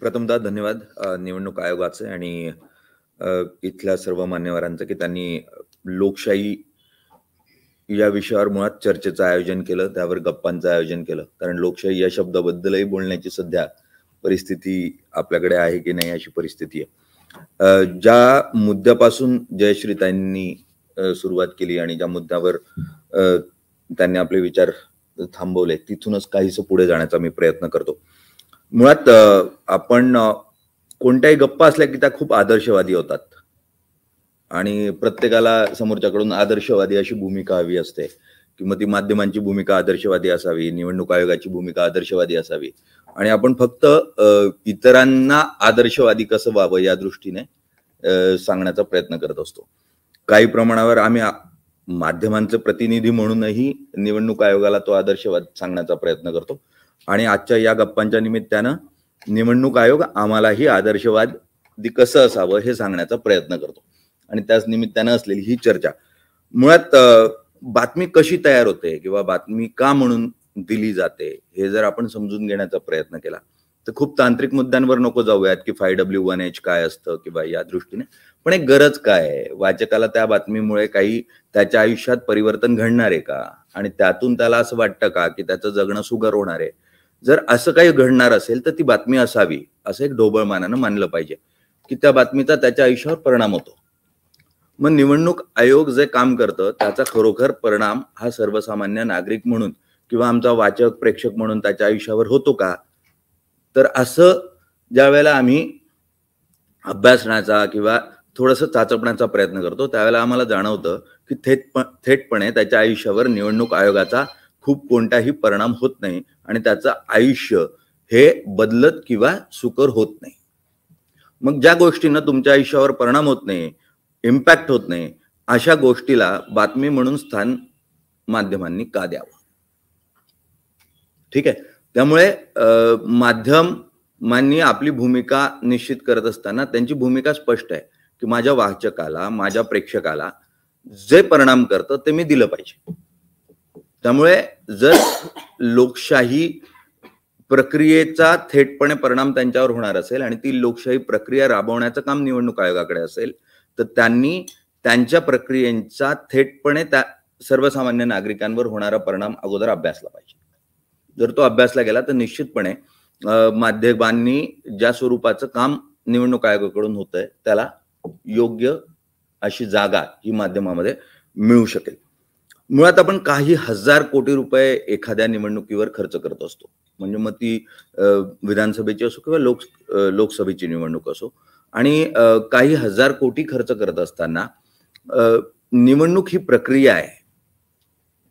प्रथमतः धन्यवाद निवडणूक आयोगाचे आणि इथल्या सर्व मान्यवरांचं की त्यांनी लोकशाही या विषयावर मुळात चर्चेचं आयोजन केलं, त्यावर गप्पांचं आयोजन केलं. कारण लोकशाही या शब्दाबद्दलही बोलण्याची सध्या परिस्थिती आपल्याकडे आहे की नाही अशी परिस्थिती आहे. ज्या मुद्द्यापासून जयश्रीताईंनी सुरुवात केली आणि ज्या मुद्द्यावर त्यांनी आपले विचार थांबवले तिथूनच काहीसं पुढे जाण्याचा मी प्रयत्न करतो. मुळात आपण कोणत्याही गप्पा असल्या की त्या खूप आदर्शवादी होतात आणि प्रत्येकाला समोरच्याकडून आदर्शवादी अशी भूमिका हवी असते, किंवा ती माध्यमांची भूमिका आदर्शवादी असावी, निवडणूक आयोगाची भूमिका आदर्शवादी असावी आणि आपण फक्त इतरांना आदर्शवादी कसं व्हावं या दृष्टीने सांगण्याचा प्रयत्न करत असतो. काही प्रमाणावर आम्ही माध्यमांचे प्रतिनिधी म्हणूनही निवडणूक आयोगाला तो आदर्शवाद सांगण्याचा प्रयत्न करतो आणि आजच्या या गप्पांच्या निमित्तानं निवडणूक आयोग आम्हालाही आदर्शवादी कसं असावं हे सांगण्याचा प्रयत्न करतो आणि त्याच निमित्तानं असलेली ही चर्चा. मुळात बातमी कशी तयार होते किंवा बातमी का म्हणून दिली जाते हे जर आपण समजून घेण्याचा प्रयत्न केला तर खूप तांत्रिक मुद्द्यांवर नको जाऊयात की 5W1H काय असतं किंवा या दृष्टीने, पण एक गरज काय आहे, वाचकाला त्या बातमीमुळे काही त्याच्या आयुष्यात परिवर्तन घडणार आहे का आणि त्यातून त्याला असं वाटतं का की त्याचं जगणं सुकर होणार आहे. जर असं काही घडणार असेल तर ती बातमी असावी असं एक ढोबळमानानं मानलं पाहिजे की त्या बातमीचा त्याच्या आयुष्यावर परिणाम होतो. मग निवडणूक आयोग जे काम करतं त्याचा खरोखर परिणाम हा सर्वसामान्य नागरिक म्हणून किंवा आमचा वाचक प्रेक्षक म्हणून त्याच्या आयुष्यावर होतो का, तर असं ज्या वेळेला आम्ही अभ्यासण्याचा किंवा थोडंसं चाचपण्याचा प्रयत्न करतो त्यावेळेला आम्हाला जाणवतं की थेटपणे त्याच्या आयुष्यावर निवडणूक आयोगाचा खूप कोणताही परिणाम होत नाही आणि त्याचं आयुष्य हे बदलत किंवा सुकर होत नाही. मग ज्या गोष्टींना तुमच्या आयुष्यावर परिणाम होत नाही, इम्पॅक्ट होत नाही, अशा गोष्टीला बातमी म्हणून स्थान माध्यमांनी का द्यावं. ठीक आहे, त्यामुळे माध्यमांनी आपली भूमिका निश्चित करत असताना त्यांची भूमिका स्पष्ट आहे की माझ्या वाचकाला, माझ्या प्रेक्षकाला जे परिणाम करतं ते मी दिलं पाहिजे. त्यामुळे जर लोकशाही प्रक्रियेचा थेटपणे परिणाम त्यांच्यावर होणार असेल आणि ती लोकशाही प्रक्रिया राबवण्याचं काम निवडणूक आयोगाकडे असेल तर त्यांनी त्यांच्या प्रक्रियेचा थेटपणे त्या सर्वसामान्य नागरिकांवर होणारा परिणाम अगोदर अभ्यासला पाहिजे. जर तो अभ्यासला गेला तर निश्चितपणे माध्यमांनी ज्या स्वरूपाचं काम निवडणूक आयोगाकडून होतंय त्याला योग्य अशी जागा ही माध्यमामध्ये मिळू शकेल. मुळात आपण काही हजार कोटी रुपये एखाद्या निवडणुकीवर खर्च करत असतो, म्हणजे मग ती विधानसभेची असो किंवा लोकसभेची निवडणूक असो, आणि काही हजार कोटी खर्च करत असताना निवडणूक ही प्रक्रिया आहे,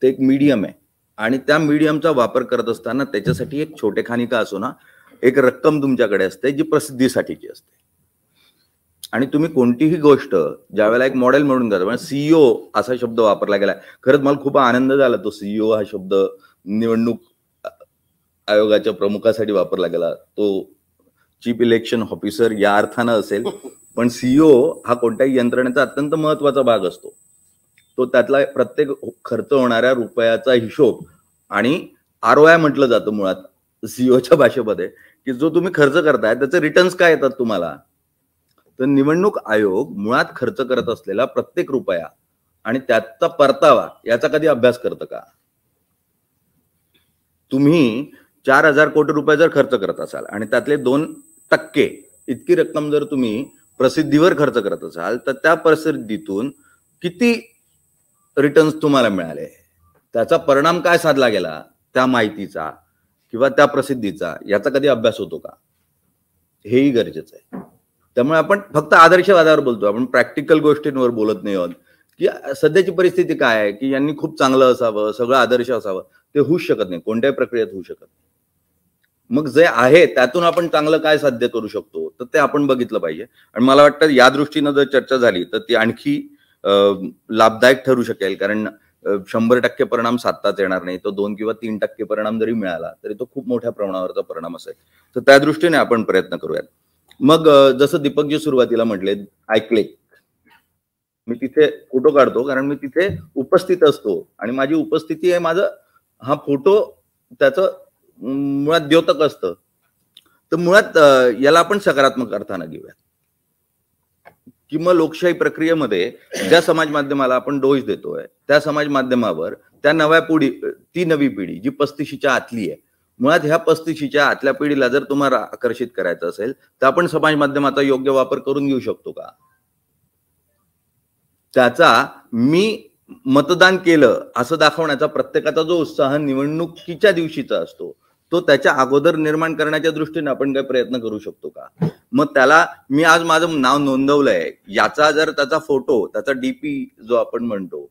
ते एक मीडियम आहे आणि त्या मीडियमचा वापर करत असताना त्याच्यासाठी एक छोटेखानी का असो ना एक रक्कम तुमच्याकडे असते जी प्रसिद्धीसाठीची असते. आणि तुम्ही कोणतीही गोष्ट ज्या वेळेला एक मॉडेल म्हणून करता, म्हणजे सीईओ असा शब्द वापरला गेला. खरंच मला खूप आनंद झाला तो सीईओ हा शब्द निवडणूक आयोगाच्या प्रमुखासाठी वापरला गेला. तो चीफ इलेक्शन ऑफिसर या अर्थानं असेल, पण सीईओ हा कोणत्याही यंत्रणेचा अत्यंत महत्वाचा भाग असतो. तो त्यातला प्रत्येक खर्च होणाऱ्या रुपयाचा हिशोब आणि ROI म्हटलं जातं मुळात सीईओच्या भाषेमध्ये, की जो तुम्ही खर्च करताय त्याचे रिटर्न्स काय येतात तुम्हाला. तर निवडणूक आयोग मुळात खर्च करत असलेला प्रत्येक रुपया आणि त्याचा परतावा याचा कधी अभ्यास करतं का. तुम्ही 4,000 कोटी रुपये जर खर्च करत असाल आणि त्यातले 2% इतकी रक्कम जर तुम्ही प्रसिद्धीवर खर्च करत असाल तर त्या प्रसिद्धीतून किती रिटर्न्स तुम्हाला मिळाले, त्याचा परिणाम काय साधला गेला त्या माहितीचा किंवा त्या प्रसिद्धीचा, याचा कधी अभ्यास होतो का, हेही गरजेचं आहे. त्यामुळे आपण फक्त आदर्शवादावर बोलतो, आपण प्रॅक्टिकल गोष्टींवर बोलत नाही आहोत की सध्याची परिस्थिती काय आहे की यांनी खूप चांगलं असावं, सगळं आदर्श असावं, ते होऊच शकत नाही, कोणत्याही प्रक्रियेत होऊ शकत नाही. मग जे आहे त्यातून आपण चांगलं काय साध्य करू शकतो तर ते आपण बघितलं पाहिजे. आणि मला वाटतं या दृष्टीनं जर चर्चा झाली तर ती आणखी लाभदायक ठरू शकेल, कारण 100% परिणाम साधताच येणार नाही, तो 2 किंवा 3% परिणाम जरी मिळाला तरी तो खूप मोठ्या प्रमाणावरचा परिणाम असेल. तर त्या दृष्टीने आपण प्रयत्न करूयात. मग जसं दीपकजी सुरुवातीला म्हटले, ऐकले, मी तिथे फोटो काढतो कारण मी तिथे उपस्थित असतो आणि माझी उपस्थिती आहे, माझं हा फोटो त्याचं मुळात द्योतक असतं. तर मुळात याला आपण सकारात्मक अर्थानं घेऊया की मग लोकशाही प्रक्रियेमध्ये ज्या समाज माध्यमाला आपण दोष देतोय त्या समाज माध्यमावर त्या नव्या पिढी, ती नवी पिढी जी 35च्या आतली आहे, मुळात ह्या 35च्या आतल्या पिढीला जर तुम्हाला आकर्षित करायचं असेल तर आपण समाज माध्यमाचा योग्य वापर करून घेऊ शकतो का? त्याचा मी मतदान केलं असं दाखवण्याचा प्रत्येकाचा जो उत्साह निवडणुकीच्या दिवशीचा असतो तो त्याच्या अगोदर निर्माण करण्याच्या दृष्टीने आपण काही प्रयत्न करू शकतो का? मग त्याला मी आज माझं नाव नोंदवलंय याचा जर त्याचा फोटो, त्याचा डीपी जो आपण म्हणतो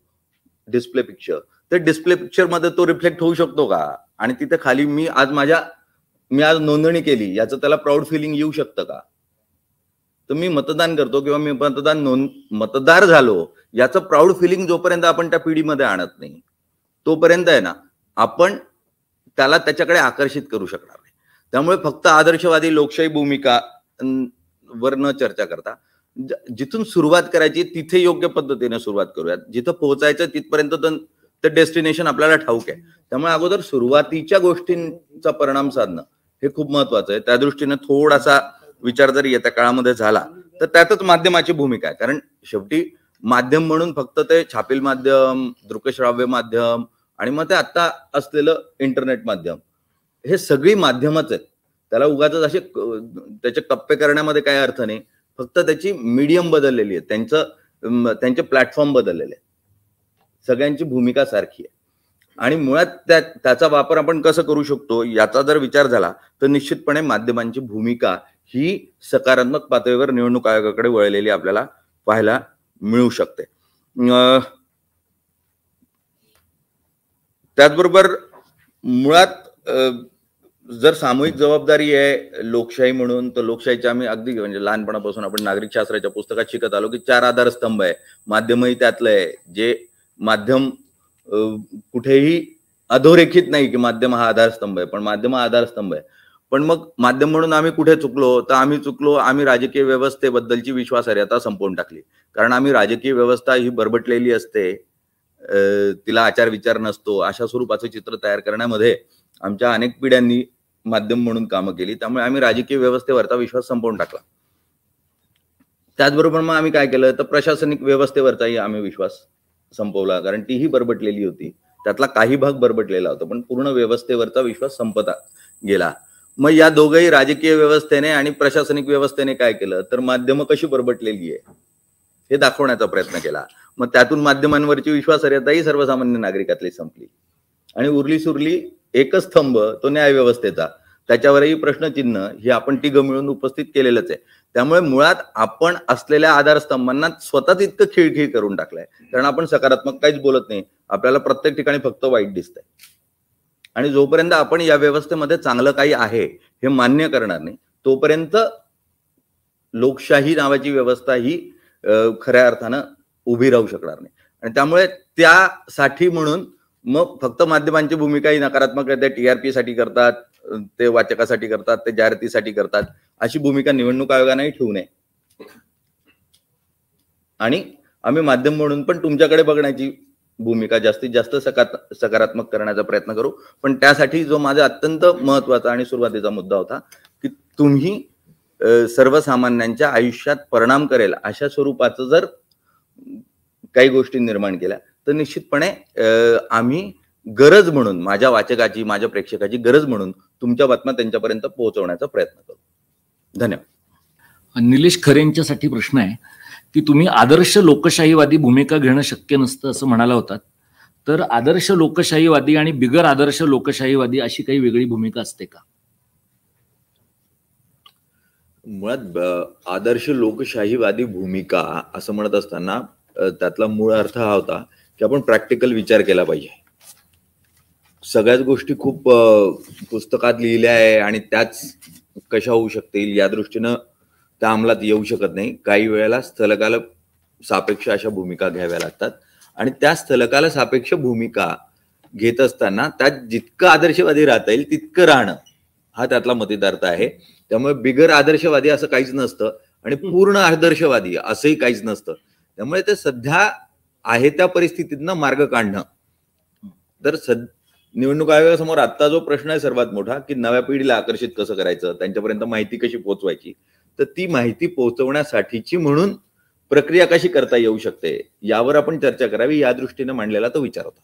डिस्प्ले पिक्चर, तर डिस्प्ले पिक्चर मध्ये तो रिफ्लेक्ट होऊ शकतो का? आणि तिथे खाली मी आज नोंदणी केली याचं त्याला प्राऊड फिलिंग येऊ शकतं का? तर मी मतदान करतो किंवा मी मतदार झालो याचं प्राऊड फिलिंग जोपर्यंत आपण त्या पिढीमध्ये आणत नाही तोपर्यंत आहे ना आपण त्याला त्याच्याकडे आकर्षित करू शकणार नाही. त्यामुळे फक्त आदर्शवादी लोकशाही भूमिका वर न चर्चा करता जिथून सुरुवात करायची तिथे योग्य पद्धतीने सुरुवात करूयात. जिथं पोहोचायचं तिथपर्यंत तर डेस्टिनेशन आपल्याला ठाऊक आहे. त्यामुळे अगोदर सुरुवातीच्या गोष्टींचा परिणाम साधणं हे खूप महत्वाचं आहे. त्या दृष्टीने थोडासा विचार जर येत्या काळामध्ये झाला तर त्यातच माध्यमाची भूमिका आहे. कारण शेवटी माध्यम म्हणून फक्त ते छापील माध्यम, दृकश्राव्य माध्यम आणि मग ते आता असलेलं इंटरनेट माध्यम हे सगळी माध्यमच आहेत. त्याला उगाच असे त्याचे टप्पे करण्यामध्ये काही अर्थ नाही. फक्त त्याची मीडियम बदललेली आहे, त्यांचे प्लॅटफॉर्म बदललेले आहेत. सगळ्यांची भूमिका सारखी आहे आणि मुळात त्याचा वापर आपण कसं करू शकतो याचा जर विचार झाला तर निश्चितपणे माध्यमांची भूमिका ही सकारात्मक पातळीवर निवडणूक आयोगाकडे वळलेली आपल्याला पाहायला मिळू शकते. त्याचबरोबर मुळात जर सामूहिक जबाबदारी आहे लोकशाही म्हणून तर लोकशाहीच्या आम्ही अगदी म्हणजे लहानपणापासून आपण नागरिक शास्त्राच्या पुस्तकात शिकत आलो की 4 आधारस्तंभ आहे. माध्यमही त्यातलं आहे. जे माध्यम कुठेही अधोरेखित नाही की माध्यम हा आधारस्तंभ आहे, पण माध्यम हा आधारस्तंभ आहे. पण मग माध्यम म्हणून आम्ही कुठे चुकलो तर आम्ही राजकीय व्यवस्थेबद्दलची विश्वासार्हता संपवून टाकली. कारण आम्ही राजकीय व्यवस्था ही बरबटलेली असते, तिला आचार विचार नसतो, अशा स्वरूपाचं चित्र तयार करण्यामध्ये आमच्या अनेक पिढ्यांनी माध्यम म्हणून कामं केली. त्यामुळे आम्ही राजकीय व्यवस्थेवरचा विश्वास संपवून टाकला. त्याचबरोबर मग आम्ही काय केलं तर प्रशासनिक व्यवस्थेवरचाही आम्ही विश्वास संपवला, कारण तीही बरबटलेली होती. त्यातला काही भाग बरबटलेला होता पण पूर्ण व्यवस्थेवरचा विश्वास संपत गेला. मग या दोघंही राजकीय व्यवस्थेने आणि प्रशासनिक व्यवस्थेने काय केलं तर माध्यमं कशी बरबटलेली आहे हे दाखवण्याचा प्रयत्न केला. मग त्यातून माध्यमांवरची विश्वासार्हताही सर्वसामान्य नागरिकातली संपली आणि उरली सुरली एकच स्तंभ तो न्यायव्यवस्थेचा. त्याच्यावरही प्रश्नचिन्ह हे आपण तिघं मिळून उपस्थित केलेलंच आहे. त्यामुळे मुळात आपण असलेल्या आधारस्तंभांना स्वतःच इतकं खिळखिळ करून टाकलंय, कारण आपण सकारात्मक काहीच बोलत नाही. आपल्याला प्रत्येक ठिकाणी फक्त वाईट दिसतंय आणि जोपर्यंत आपण या व्यवस्थेमध्ये चांगलं काही आहे हे मान्य करणार नाही तोपर्यंत लोकशाही नावाची व्यवस्था ही खऱ्या अर्थानं उभी राहू शकणार नाही. आणि त्यामुळे त्यासाठी म्हणून मग फक्त माध्यमांची भूमिका ही नकारात्मक आहे. ते TRP साठी करतात, ते वाचकासाठी करतात, ते जाहिरातीसाठी करतात, अशी भूमिका निवडणूक आयोगानेही ठेवू नये. आणि आम्ही माध्यम म्हणून पण तुमच्याकडे बघण्याची भूमिका जास्तीत जास्त सकारात्मक करण्याचा प्रयत्न करू. पण त्यासाठी जो माझा अत्यंत महत्वाचा आणि सुरुवातीचा मुद्दा होता की तुम्ही सर्वसामान्यांच्या आयुष्यात परिणाम करेल अशा स्वरूपाचं जर काही गोष्टी निर्माण केल्या तर निश्चितपणे आम्ही गरज म्हणून माझ्या वाचकाची, माझ्या प्रेक्षकाची गरज म्हणून तुमच्या बातम्या त्यांच्यापर्यंत पोहोचवण्याचा प्रयत्न करू. धन्यवाद. निलेश खरेंच्यासाठी प्रश्न आहे की तुम्ही आदर्श लोकशाहीवादी भूमिका घेणं शक्य नसतं असं म्हणाला होतात, तर आदर्श लोकशाहीवादी आणि बिगर आदर्श लोकशाहीवादी अशी काही वेगळी भूमिका असते का? मुळात आदर्श लोकशाहीवादी भूमिका असं म्हणत असताना त्यातला मूळ अर्थ हा होता की आपण प्रॅक्टिकल विचार केला पाहिजे. सगळ्याच गोष्टी खूप पुस्तकात लिहिल्या आहे आणि त्याच कशा होऊ शकतील या दृष्टीनं त्या अंमलात येऊ शकत नाही. काही वेळेला स्थलकाल सापेक्ष अशा भूमिका घ्याव्या लागतात आणि त्या स्थलकाल सापेक्ष भूमिका घेत असताना त्यात जितकं आदर्शवादी राहता येईल तितकं राहणं हा त्यातला मतितार्थ आहे. त्यामुळे बिगर आदर्शवादी असं काहीच नसतं आणि पूर्ण आदर्शवादी असंही काहीच नसतं. त्यामुळे ते सध्या आहे त्या परिस्थितीतनं मार्ग काढणं. तर निवडणूक आयोगासमोर आत्ता जो प्रश्न आहे सर्वात मोठा, की नव्या पिढीला आकर्षित कसं करायचं, त्यांच्यापर्यंत माहिती कशी पोहोचवायची, तर ती माहिती पोहोचवण्यासाठीची म्हणून प्रक्रिया कशी करता येऊ शकते, यावर आपण चर्चा करावी, या दृष्टीने मांडलेला तो विचार होता.